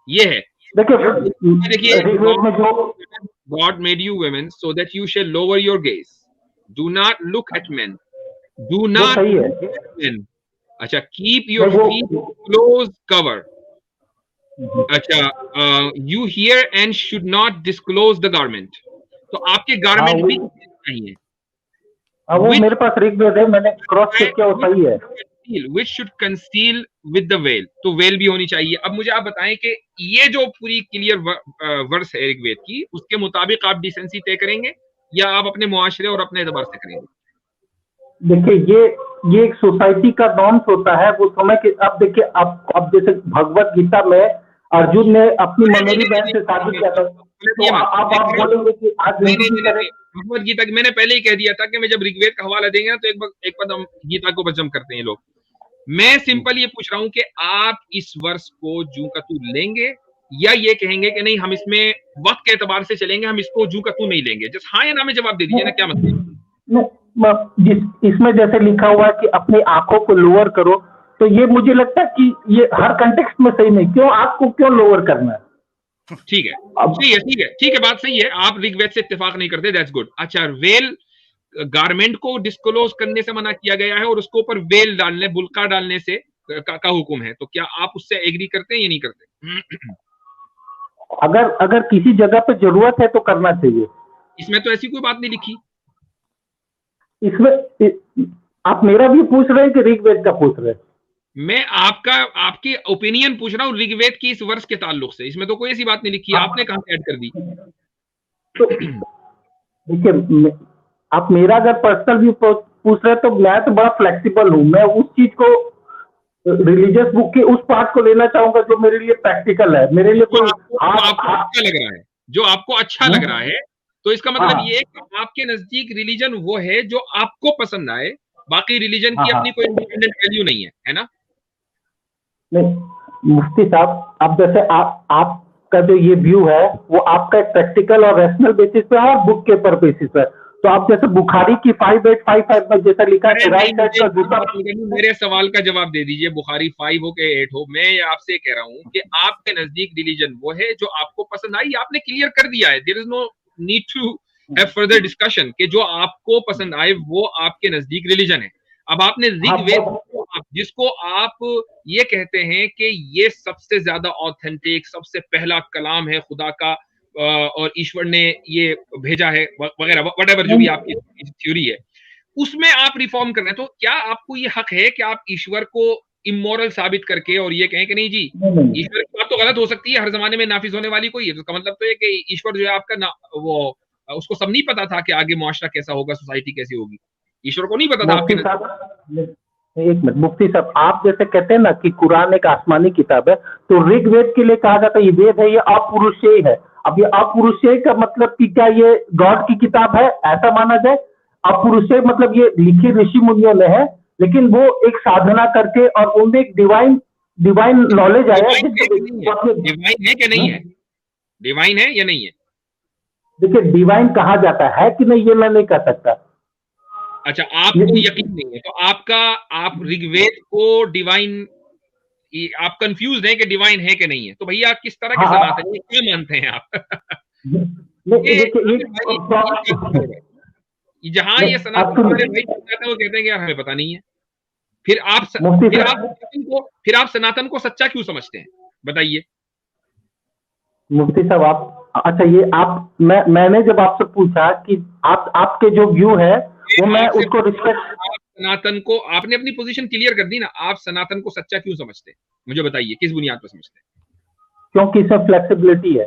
ये है, देखिए, ऋग्वेद में जो God made you women so that you shall lower your gaze. Do not look at men. Do वो not सही है। look at men. अच्छा, keep your वो- feet close cover. अच्छा, you hear and should not disclose the garment. तो आपके garment भी चाहिए, हाँ, वो Which- मेरे पास ऋग्वेद है, मैंने क्रॉस चेक किया, वो सही है। which should conceal with the veil. तो वेल भी होनी चाहिए। अब मुझे आप बताएं कि ये जो पूरी क्लियर वर्स है ऋग्वेद की, उसके मुताबिक आप डिसेंसी तय करेंगे, या आप अपने मुआशरे और अपने एतबार से करेंगे? देखिए, ये एक सोसाइटी का नॉर्म्स होता है, वो समय के। अब देखिए, अब जैसे भगवत गीता में अर्जुन ने अपनी मनोरी बहन से शादी किया था, तो अब आप बोलेंगे कि आज हिंदू भी करें। भगवत गीता की मैंने पहले ही कह दिया था कि मैं जब ऋग्वेद का हवाला देंगे ना, तो एक बार हम गीता को बचम करते हैं लोग। मैं सिंपल ये पूछ रहा हूं कि आप इस वर्ष को जू का तू लेंगे, या ये कहेंगे कि नहीं, हम इसमें वक्त के एतबार से चलेंगे, हम इसको जू का तू नहीं लेंगे? जस्ट हाँ या ना में जवाब दे दीजिए ना, क्या मतलब? इसमें जैसे लिखा हुआ है कि अपनी आंखों को लोअर करो, तो ये मुझे लगता है कि ये हर कंटेक्स्ट में सही नहीं। क्यों आपको क्यों लोअर करना है? ठीक है, ठीक है, बात सही है। आप ऋग्वेद से इत्तेफाक नहीं करते, दैट्स गुड। अच्छा, वेल गारमेंट को डिस्क्लोज करने से मना किया गया है, और उसके ऊपर वेल डालने, बुल्का डालने से का हुक्म है। तो क्या आप उससे एग्री करते हैं या नहीं करते? अगर किसी जगह पे जरूरत है तो करना चाहिए। इसमें तो ऐसी कोई बात नहीं लिखी। इसमें आप मेरा भी पूछ रहे हैं कि ऋग्वेद का पूछ रहे हैं? मैं आपकी ओपिनियन पूछ रहा हूँ ऋग्वेद की इस वर्ष के ताल्लुक से। इसमें तो कोई ऐसी बात नहीं लिखी, आपने कहां से ऐड कर दी? तो देखिए, आप मेरा अगर पर्सनल व्यू पूछ रहे हैं, तो मैं तो बड़ा फ्लेक्सिबल हूँ। मैं उस चीज को, रिलीजियस बुक के उस पार्ट को लेना चाहूंगा जो मेरे लिए प्रैक्टिकल है, मेरे लिए कोई आपको अच्छा लग रहा है, जो आपको अच्छा लग रहा है। तो इसका मतलब ये कि आपके नजदीक रिलीजन वो है जो आपको पसंद आए, बाकी रिलीजन की अपनी कोई इंडिपेंडेंट वैल्यू नहीं है ना? नहीं मुफ्ती साहब, अब जैसे आपका जो ये व्यू है, वो आपका एक प्रैक्टिकल और रैशनल बेसिस पे और बुक के पर बेसिस पे। तो आप जैसे बुखारी की 5855 में जैसा लिखा है, राइट साइड का जूता। मेरे सवाल का जवाब दे दीजिए, बुखारी 5 हो के 8 हो। मैं आपसे कह रहा हूँ कि आपके नजदीक रिलीजन वो है जो आपको पसंद आई, आपने क्लियर कर दिया है। There is no need to have further discussion कि जो आपको पसंद आए वो आपके नजदीक रिलीजन है। अब आपने ऋग्वेद, जिसको आप ये कहते हैं कि ये सबसे ज्यादा ऑथेंटिक, सबसे पहला कलाम है खुदा का, और ईश्वर ने ये भेजा है, वगैरह व्हाटएवर जो भी आपकी थ्योरी है, उसमें आप रिफॉर्म कर रहे हैं। तो क्या आपको ये हक है कि आप ईश्वर को इमोरल साबित करके और ये कहें कि नहीं जी, ईश्वर की बात तो गलत हो सकती है, हर जमाने में नाफिज होने वाली कोई है? तो इसका मतलब तो ये कि ईश्वर जो है आपका वो, उसको सब नहीं पता था कि आगे मुआशरा कैसा होगा, सोसाइटी कैसी होगी? ईश्वर को नहीं पता था आपके? एक मिनट मुफ्ती साहब, आप जैसे कहते हैं ना कि कुरान एक आसमानी किताब है, तो ऋग्वेद के लिए कहा जाता है ये वेद है, ये अपौरुषेय है। अब ये अपौरुषेय का मतलब कि क्या ये गॉड की किताब है, ऐसा माना जाए? अपौरुषेय मतलब ये लिखी ऋषि मुनियों ने है, लेकिन वो एक साधना करके और उनमें एक डिवाइन नॉलेज आया। डिवाइन है कि नहीं है? डिवाइन है या नहीं है? देखिए, डिवाइन कहा जाता है कि नहीं, ये मैं नहीं कह सकता। अच्छा, आपको यकीन नहीं है, तो आप ऋग्वेद को डिवाइन, आप कंफ्यूज हैं कि डिवाइन है कि नहीं है? तो भैया किस तरह के सनातन हैं, क्या मानते हैं आप? जहां ये सनातन वाले भाई कहते हैं, वो कहते हैं कि यार हमें पता नहीं है। फिर आप सनातन को सच्चा क्यों समझते हैं, बताइए? मुफ्ती साहब, अच्छा ये आप मैंने जब आपसे पूछा कि आपके जो व्यू है वो मैं आपसे उसको रिस्पेक्ट, आप सनातन को, आपने अपनी पोजीशन क्लियर कर दी ना, आप सनातन को सच्चा क्यों समझते हैं? मुझे बताइए किस बुनियाद पर समझते हैं? क्योंकि इसमें फ्लेक्सिबिलिटी है।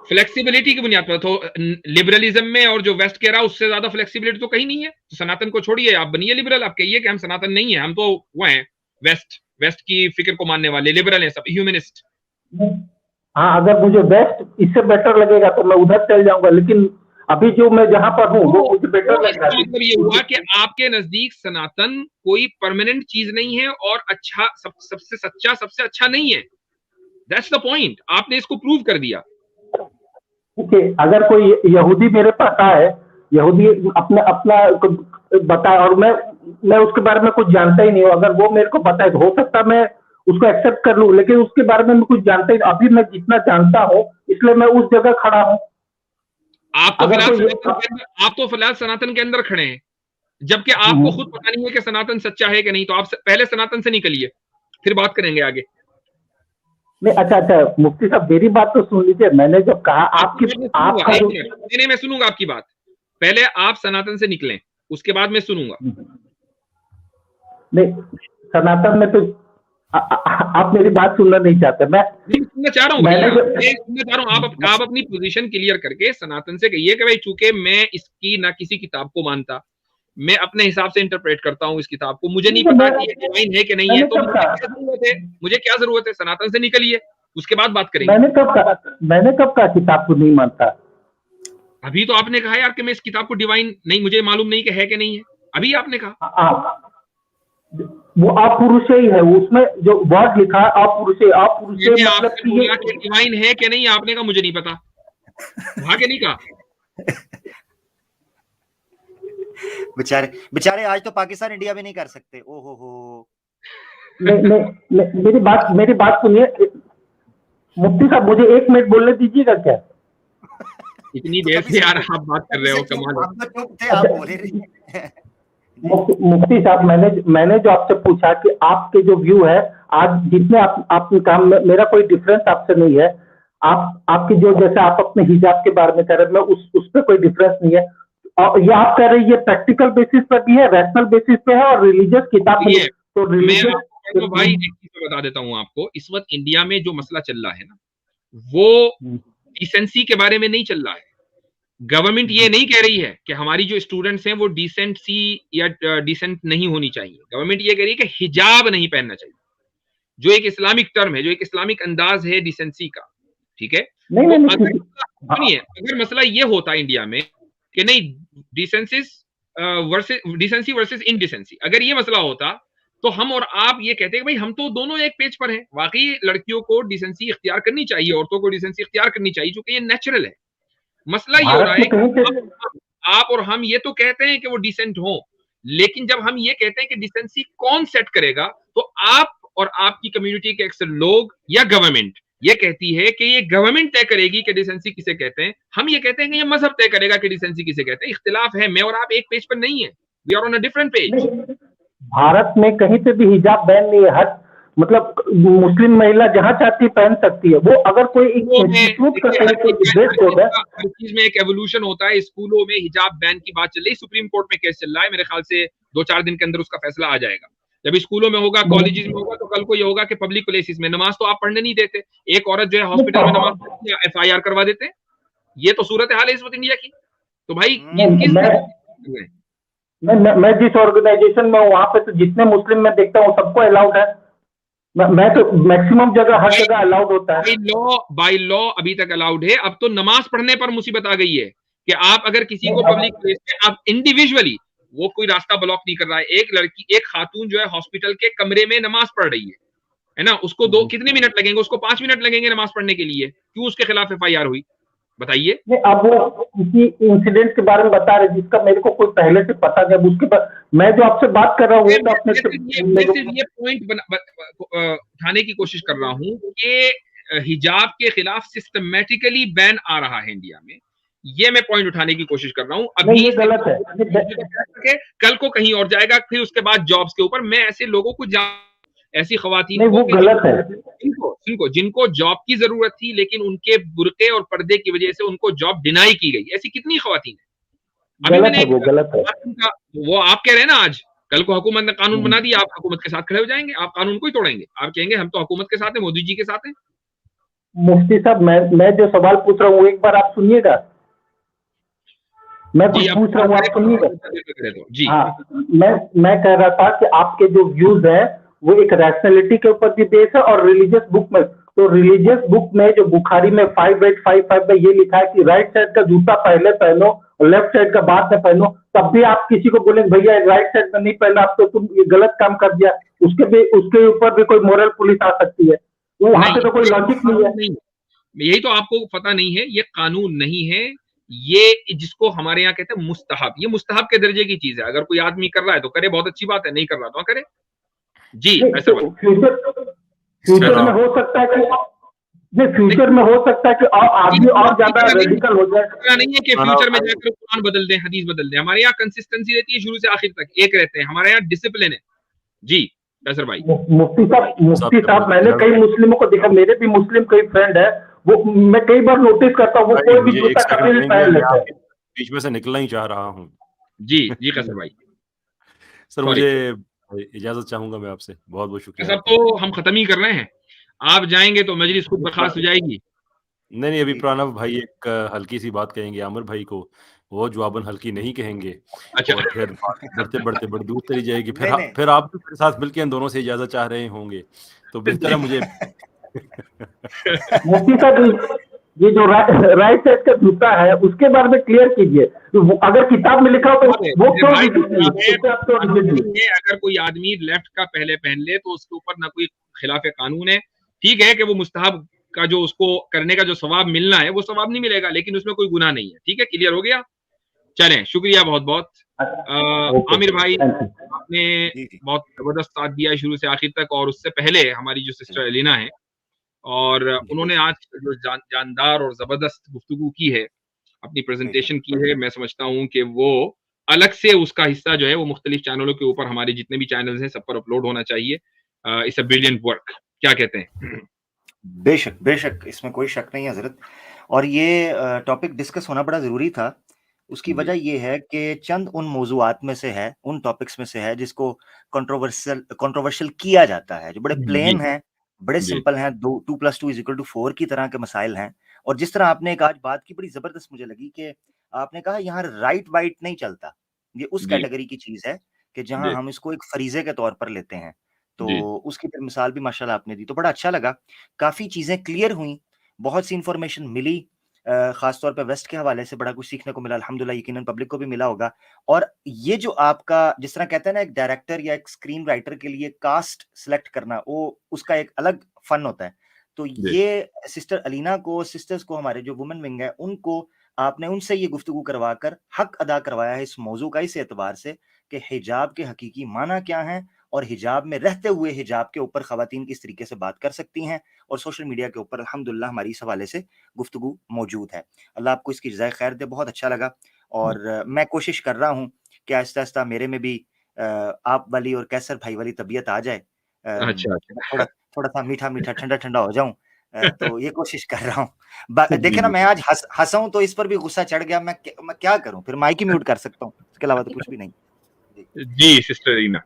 फ्लेक्सिबिलिटी की बुनियाद पर? तो लिबरलिज्म में और जो वेस्ट कह रहा है उससे ज्यादा फ्लेक्सिबिलिटी तो कहीं नहीं है। तो सनातन को छोड़िए, आप बनिए लिबरल, आप कहिए कि हम सनातन नहीं है, हम तो वो हैं वेस्ट की फिक्र को मानने वाले, लिबरल हैं सब, ह्यूमनिस्ट। हाँ, अगर मुझे बेस्ट इससे बेटर लगेगा तो मैं उधर चल जाऊंगा, लेकिन अभी जो मैं जहां पर हूँ वो मुझे बेटर लग इसका रहा मतलब ये हुआ कि आपके नजदीक सनातन कोई परमानेंट चीज नहीं है और अच्छा सबसे सच्चा, सबसे अच्छा नहीं है। दैट्स द पॉइंट, आपने इसको प्रूव कर दिया। है। अगर कोई यहूदी मेरे पास आए, यहूदी अपना अपना बताए और मैं उसके बारे में कुछ जानता ही नहीं हूँ, अगर वो मेरे को बताए तो हो सकता है मैं उसको एक्सेप्ट कर लूँ, लेकिन उसके बारे में मैं कुछ जानता ही, अभी मैं जितना जानता हूँ इसलिए मैं उस जगह खड़ा हूँ। आप तो अगर फिलहाल कोई सनातन के अंदर, आप तो फिलहाल सनातन के अंदर खड़े हैं, जबकि आपको खुद पता नहीं है कि सनातन सच्चा है कि नहीं। तो आप पहले सनातन से निकलिए, फिर बात करेंगे आगे। नहीं, अच्छा मुफ्ती साहब मेरी बात तो सुन लीजिए, मैंने जो कहा आपका जो नहीं, मैं सुनूंगा आपकी बात, पहले आप सनातन से निकलें, उसके बाद मैं सुनूंगा। नहीं, सनातन में तो आप मेरी बात सुनना नहीं चाहते। मैं सुनना चाह रहा हूँ भैया, मैं सुनना चाह रहा हूँ। आप अपनी पोजीशन क्लियर करके सनातन से कहिए कि भाई चूंकि मैं इसकी ना किसी किताब को मानता, मैं अपने हिसाब से इंटरप्रेट करता हूँ इस किताब को, मुझे नहीं पता कि ये डिवाइन है कि नहीं है, तो मुझे क्या जरूरत है? सनातन से निकलिए, उसके बाद बात करेंगे। मैंने कब कहा किताब को नहीं मानता? अभी तो आपने कहा यार कि मैं इस किताब को डिवाइन नहीं, मुझे मालूम नहीं कि है कि नहीं है, अभी आपने कहा। वो अपुरुष ही है, उसमें जो वर्ड लिखा है अपुरुष मतलब कि डिवाइन है कि नहीं, आपने कहा मुझे नहीं पता, वहां के नहीं कहा। बेचारे आज तो पाकिस्तान इंडिया भी नहीं कर सकते। ओहो हो। मेरी बात सुनिए मुफ्ती साहब, मुझे 1 मिनट बोलने दीजिएगा क्या? इतनी देर से यार आप बात कर रहे हो, कमाल। हम तो चुप थे, आप बोले रहे। मुफ्ती साहब, मैंने जो आपसे पूछा कि आपके जो व्यू है, आज जितने आपने कहा, मेरा कोई डिफरेंस आपसे नहीं है। आपकी जो जैसे आप अपने हिजाब के बारे में कह रहे हैं, मैं उस पर कोई डिफरेंस नहीं है। और ये आप कह रहे हैं ये प्रैक्टिकल बेसिस पर भी है, रैशनल बेसिस पे है और रिलीजियस किताब पे है। तो रिलीजियस तो भाई एक चीज बता देता हूँ आपको, इस वक्त इंडिया में जो मसला चल रहा है ना, वो डिसेंसी के बारे में नहीं चल रहा है। गवर्नमेंट ये नहीं कह रही है कि हमारी जो स्टूडेंट्स हैं वो डिसेंसी या डिसेंट नहीं होनी चाहिए। गवर्नमेंट ये कह रही है कि हिजाब नहीं पहनना चाहिए, जो एक इस्लामिक टर्म है, जो एक इस्लामिक अंदाज है डिसेंसी का, ठीक है। सुनिए, अगर मसला ये होता इंडिया में कि नहीं डिसेंसी वर्सेस इनडिसेंसी, अगर ये मसला होता तो हम और आप ये कहते हैं कि भाई हम तो दोनों एक पेज पर हैं। वाकई लड़कियों को डिसेंसी इख्तियार करनी चाहिए, औरतों को डिसेंसी इख्तियार करनी चाहिए, क्योंकि ये नेचुरल है। मसला ये हो रहा है कि आप और हम ये तो कहते हैं कि वो डिसेंट हो, लेकिन जब हम ये कहते हैं कि डिसेंसी कौन सेट करेगा, तो आप और आपकी कम्युनिटी के अक्सर लोग या गवर्नमेंट ये कहती है कि ये गवर्नमेंट तय करेगी कि डिसेंसी किसे कहते हैं। हम ये कहते हैं कि ये मजहब तय करेगा कि डिसेंसी किसे कहते हैं। इख्तिलाफ है, मैं और आप एक पेज पर नहीं है, we are on a different page. Bharat में कहीं पे भी हिजाब बैन नहीं है, हर मतलब मुस्लिम महिला जहां चाहती पहन सकती है। वो अगर कोई हर चीज में एक एवोल्यूशन होता है। स्कूलों में हिजाब बैन की बात चल रही है, सुप्रीम कोर्ट में केस चल रहा है, मेरे ख्याल से 2-4 दिन के अंदर उसका फैसला आ जाएगा। जब स्कूलों में होगा, कॉलेजेस में होगा, तो कल को ये होगा कि पब्लिक प्लेसेस में नमाज तो आप पढ़ने नहीं देते। एक औरत जो है हॉस्पिटल में नमाज पढ़ती है, FIR करवा देते हैं। ये तो सूरत हाल है इस वक्त इंडिया की। तो भाई मैं जिस ऑर्गेनाइजेशन में हूँ वहां पे तो जितने मुस्लिम मैं देखता हूँ सबको अलाउड है। मैं तो मैक्सिमम जगह हर जगह अलाउड होता है। बाय लॉ अभी तक अलाउड है। अब तो नमाज पढ़ने पर मुसीबत आ गई है कि आप अगर किसी को पब्लिक प्लेस में, आप इंडिविजुअली, वो कोई रास्ता ब्लॉक नहीं कर रहा है। एक लड़की, एक खातून जो है हॉस्पिटल के कमरे में नमाज पढ़ रही है ना, उसको कितने मिनट लगेंगे? उसको 5 मिनट लगेंगे नमाज पढ़ने के लिए। क्यों उसके खिलाफ FIR हुई? बताइए। अब वो किसी इंसिडेंट के बारे में बता रहे जिसका मेरे को कोई पहले से पता, जब उसके बाद मैं जो आपसे बात कर रहा हूँ वो तो अपने ये पॉइंट उठाने की कोशिश कर रहा हूँ कि हिजाब के खिलाफ सिस्टमेटिकली बैन आ रहा है इंडिया में। ये मैं पॉइंट उठाने की कोशिश कर रहा हूँ। अभी ये गलत है, कल को कहीं और जाएगा, फिर उसके बाद जॉब्स के ऊपर। मैं ऐसे लोगों को ऐसी खवातीन नहीं, को वो कि गलत है। जिनको जॉब की जरूरत थी, लेकिन उनके बुर्के और पर्दे की वजह से उनको जॉब डिनाई की गई। ऐसी कितनी खवातीन है। अभी गलत मैंने है, एक वो गलत है। वो आप कह रहे हैं ना, आज कल को हुकूमत ने कानून बना दिया, आप हुकूमत के साथ खड़े हो जाएंगे, आप कानून को ही तोड़ेंगे, आप कहेंगे हम तो हुकूमत के साथ हैं, मोदी जी के साथ हैं। मुफ्ती साहब, मैं जो सवाल पूछ रहा हूँ एक बार आप सुनिएगा। मैं जी, कुछ अब पूछ रहा हूँ, आप सुनिएगा। तो जी हाँ, मैं कह रहा था कि आपके जो व्यूज है वो एक रैशनैलिटी के ऊपर भी बेस है और रिलीजियस बुक में। तो रिलीजियस बुक में जो बुखारी में 5855 में ये लिखा है कि राइट साइड का जूता पहले पहनो और लेफ्ट साइड का बाद में पहनो, तब भी आप किसी को बोलेंगे भैया राइट साइड में नहीं पहना, अब तो तुम ये गलत काम कर दिया, उसके ऊपर भी कोई मोरल पुलिस आ सकती है। वो वहां पे तो कोई लॉजिक नहीं है। नहीं, यही तो आपको पता नहीं है, ये कानून नहीं है, ये जिसको हमारे यहाँ कहते हैं मुस्तहब, ये मुस्तहब के दर्जे की चीज है। अगर कोई आदमी कर रहा है तो करे, बहुत अच्छी बात है, नहीं कर रहा तो ना करे। जी ऐसा तो फ्यूचर में हो सकता है कि फ्यूचर में हो सकता है कि और आदमी और ज्यादा रेडिकल हो जाए। ऐसा नहीं है कि फ्यूचर में जाकर कुरान बदल दें, हदीस बदल दें। हमारे यहाँ कंसिस्टेंसी रहती है, शुरू से आखिर तक एक रहते हैं, हमारे यहाँ डिसिप्लिन है। जी कैसर भाई। मुफ्ती साहब मैंने कई मुस्लिमों को देखा, मेरे भी मुस्लिम कई फ्रेंड है, वो मैं कई बार नोटिस करता हूँ वो कोई भी जूता कभी भी पहन लेते हैं। बीच में से निकलना ही चाह रहा हूँ। जी जी कैसर भाई। सर मुझे इजाजत चाहूंगा मैं आपसे, बहुत बहुत शुक्रिया। सब तो हम खत्म ही कर रहे हैं, आप जाएंगे तो मजलिस खुद बर्खास्त हो जाएगी। नहीं, अभी प्रणव भाई एक हल्की सी बात कहेंगे आमिर भाई को, वो जवाबन हल्की नहीं कहेंगे। अच्छा। और फिर बढ़ते बढ़ते बड़ी दूर चली जाएगी, फिर नहीं, नहीं। फिर आप भी मेरे साथ मिलकर इन दोनों से इजाजत चाह रहे होंगे, तो बेहतर है मुझे मुफ्ती साहब ये जो राइट साइड का जूता है उसके बारे में क्लियर कीजिए, अगर किताब में लिखा हो तो वो क्यों अगर कोई आदमी लेफ्ट का पहले पहन ले तो उसके ऊपर ना कोई खिलाफ कानून है। ठीक है कि वो मुस्तहब का जो उसको करने का जो सवाब मिलना है वो सवाब नहीं मिलेगा, लेकिन उसमें कोई गुनाह नहीं है। ठीक है, क्लियर हो गया। चलें, शुक्रिया बहुत बहुत आमिर भाई, आपने बहुत जबरदस्त साथ दिया है शुरू से आखिर तक। और उससे पहले हमारी जो सिस्टर एलिना है, और उन्होंने आज जो जानदार और जबरदस्त गुफ्तगू की है, अपनी प्रेजेंटेशन की है, मैं समझता हूँ कि वो अलग से उसका हिस्सा जो है वो मुख्तलिफ चैनलों के ऊपर, हमारे जितने भी चैनल्स हैं सब पर अपलोड होना चाहिए। इट्स अ ब्रिलियंट वर्क, क्या कहते हैं? बेशक बेशक, इसमें कोई शक नहीं है हजरत। और ये टॉपिक डिस्कस होना बड़ा जरूरी था। उसकी वजह ये है कि चंद उन मौजूआत में से है, उन टॉपिक्स में से है जिसको कंट्रोवर्शियल किया जाता है, जो बड़े प्लेन हैं, बड़े सिंपल हैं, 2+2=4 की तरह के मसाइल हैं। और जिस तरह आपने एक आज बात की बड़ी जबरदस्त मुझे लगी कि आपने कहा यहाँ राइट वाइट नहीं चलता, ये उस कैटेगरी की चीज है कि जहां हम इसको एक फरीजे के तौर पर लेते हैं। तो उसकी फिर मिसाल भी माशाल्लाह आपने दी, तो बड़ा अच्छा लगा। काफी चीजें क्लियर हुई, बहुत सी इंफॉर्मेशन मिली, खासतौर पे वेस्ट के हवाले से बड़ा कुछ सीखने को मिला, अल्हम्दुलिल्लाह, यकीनन पब्लिक को भी मिला होगा। और ये जो आपका जिस तरह कहते हैं ना, एक डायरेक्टर या एक स्क्रीन राइटर के लिए कास्ट सेलेक्ट करना, वो उसका एक अलग फन होता है। तो ये सिस्टर अलीना को, सिस्टर्स को, हमारे जो वुमेन विंग है, उनको आपने उनसे ये गुफ्तगू करवाकर हक अदा करवाया है इस मौजू का, इस एतबार से कि हिजाब के हकीकी माना क्या है और हिजाब में रहते हुए हिजाब के ऊपर खवातीन किस तरीके से बात कर सकती हैं। और सोशल मीडिया के ऊपर अल्हम्दुलिल्लाह हमारी इस हवाले से गुफ्तगू मौजूद है। अल्लाह आपको इसकी जज़ाए खैर दे, बहुत अच्छा लगा। और मैं कोशिश कर रहा हूँ कि आहिस्ता आहिस्ता मेरे में भी आप वाली और कैसर भाई वाली तबीयत आ जाए, थोड़ा सा मीठा मीठा ठंडा ठंडा हो जाऊं। तो ये कोशिश कर रहा हूँ। देखे ना, मैं आज हंसा हूं तो इस पर भी गुस्सा चढ़ गया। मैं क्या करूं, फिर माइक ही म्यूट कर सकता हूँ, इसके अलावा तो कुछ भी नहीं। जी सिस्टर अलीना।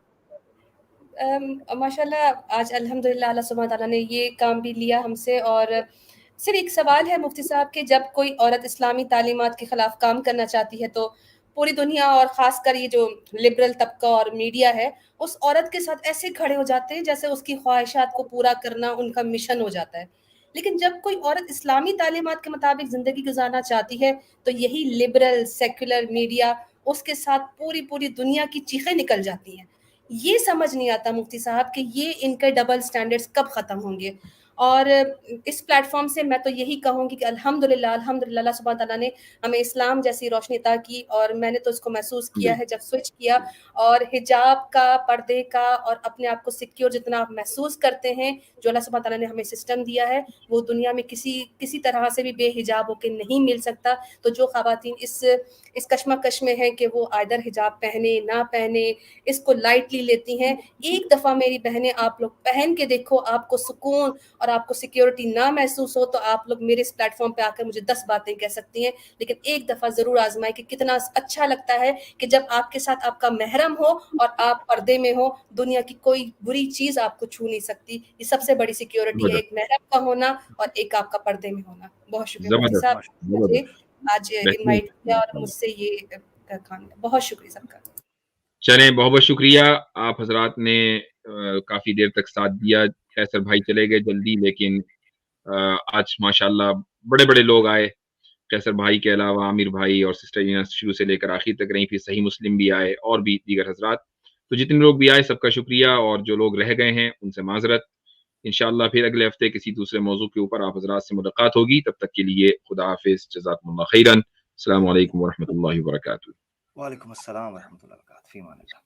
माशाल्लाह आज अल्हम्दुलिल्लाह अल्लाह सुब्हान तआला ने ये काम भी लिया हमसे। और सिर्फ एक सवाल है मुफ्ती साहब के, जब कोई औरत इस्लामी तालीमात के खिलाफ काम करना चाहती है तो पूरी दुनिया और खासकर ये जो लिबरल तबका और मीडिया है उस औरत के साथ ऐसे खड़े हो जाते हैं जैसे उसकी ख्वाहिशात को पूरा करना उनका मिशन हो जाता है। लेकिन जब कोई औरत इस्लामी तालीमात के मुताबिक ज़िंदगी गुजारना चाहती है तो यही लिबरल सेक्युलर मीडिया उसके साथ पूरी पूरी दुनिया की चीखें निकल जाती हैं। ये समझ नहीं आता मुफ्ती साहब कि ये इनके डबल स्टैंडर्ड्स कब ख़त्म होंगे। और इस प्लेटफॉर्म से मैं तो यही कहूँगी कि अल्हम्दुलिल्लाह अल्हम्दुलिल्लाह अल्लाह सुब्हान तआला ने हमें इस्लाम जैसी रोशनी अता की, और मैंने तो इसको महसूस किया है जब स्विच किया। और हिजाब का, पर्दे का और अपने आप को सिक्योर जितना आप महसूस करते हैं, जो अल्लाह सुब्हान तआला ने हमें सिस्टम दिया है, वो दुनिया में किसी तरह से भी बेहिजाब होके नहीं मिल सकता। तो जो ख़वातीन इस कशमकश में हैं कि वो आइदर हिजाब पहने ना पहने, इसको लाइटली लेती हैं, एक दफ़ा मेरी बहनें आप लोग पहन के देखो, आपको सुकून और आपको सिक्योरिटी ना महसूस हो तो आप लोग मेरे इस प्लेटफॉर्म पे आकर मुझे 10 बातें कह सकती हैं, लेकिन एक दफ़ा ज़रूर आजमाएं कि कितना अच्छा लगता है कि जब आपके साथ आपका महरम हो और आप पर्दे में हो, दुनिया की कोई बुरी चीज़ आपको छू नहीं सकती। ये सबसे बड़ी सिक्योरिटी है, एक महरम का होना और एक आपका पर्दे में होना। बहुत शुक्रिया मुफ्ती जबरदस्त, साहब, मुझे आज बेहतरीन, इनवाइट किया और मुझसे ये काम, बहुत शुक्रिया सबका। चलें, बहुत-बहुत शुक्रिया। आप हज़रात ने काफ़ी देर तक साथ दिया। कैसर भाई चले गए जल्दी, लेकिन आज माशाअल्लाह बड़े-बड़े लोग आए। कैसर भाई के अलावा आमिर भाई और सिस्टर जीना शुरू से लेकर आखिर तक रहीं, फिर सही मुस्लिम भी आए और भी दीगर हज़रात। तो जितने लोग भी आए सबका शुक्रिया, और जो लोग रह गए हैं उनसे माज़रत। इंशाअल्लाह फिर अगले हफ्ते किसी दूसरे मौज़ू के ऊपर आप हज़रात से मुलाकात होगी। तब तक के लिए खुदा हाफ़िज़, जज़ाकुमुल्लाह खैरन। अस्सलामु अलैकुम व रहमतुल्लाहि व बरकातुहू। वालेकुम अस्सलाम व रहमतुल्लाहि व बरकातहू। फ़ी अमान अल्लाह।